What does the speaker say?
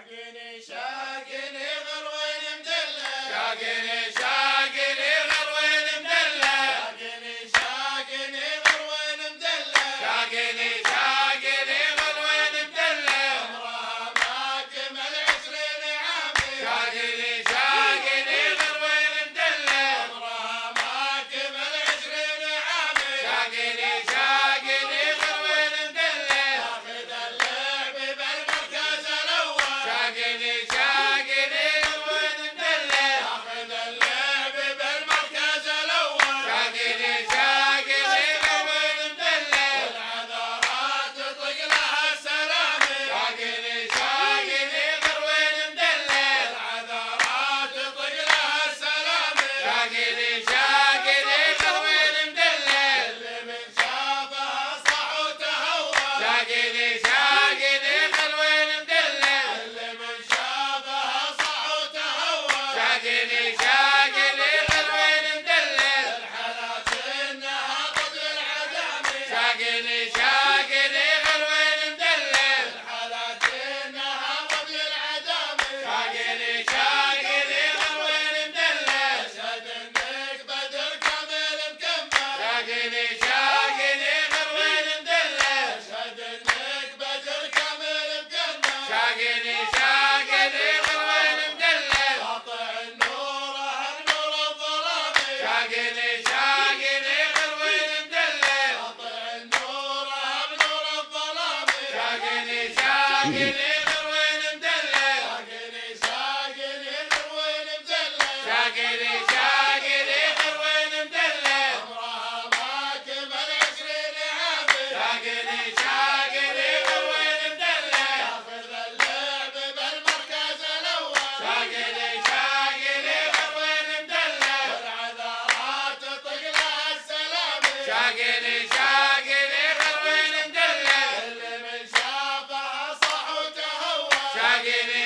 شاقني شاقني غروين مدلل شاقني شاقني غروين مدلل شاقني شاقني غروين مدلل شاقني شاقني غروين مدلل عمرها ما كمل 20 عام شاقني شاقني غروين مدلل عمرها ما كمل 20 عام شاقني شاقني غروين مدلل تاخذ اللعب بالمركز الاول شاقني شاقني غروين مدلل تاخذ اللعب بالمركز الاول شاقني شاقني غروين مدلل والعذرات تطق لها السلام شاقني شاقني غروين مدلل والعذرات تطق لها السلام شاقني شاقني غروين مدلل اللي من شافها صح وتهور شاقني شاقني غروين مدلل اللي من شافها صح وتهور شاقني شاقني غروين مدلل الحالات انها ضد العدم شاقني شاقني غروين مدلل الحالات انها ضد العدم شاقني شاقني غروين مدلل اشهد انك بدر كامل مكمل شاقني شاقني غروين مدلل اشهد انك بدر كامل مكمل شاقني شاقني غروين مدلل ساطع النور نور الظلام شاقني شاقني غروين مدلل ساطع النور نور الظلام شاقني شاقني غروين مدلل شاقني شاقني غروين مدلل شاقني شاقني غروين مدلل عمرها ما كمل 20 عام شاقني شاقني غروين مدلل تاخذ اللعب بالمركز الاول شاقني شاقني غروين مدلل والعذرات تطق لها السلام شاقني شاقني غروين مدلل اللي من شافها صح وتهور شاقني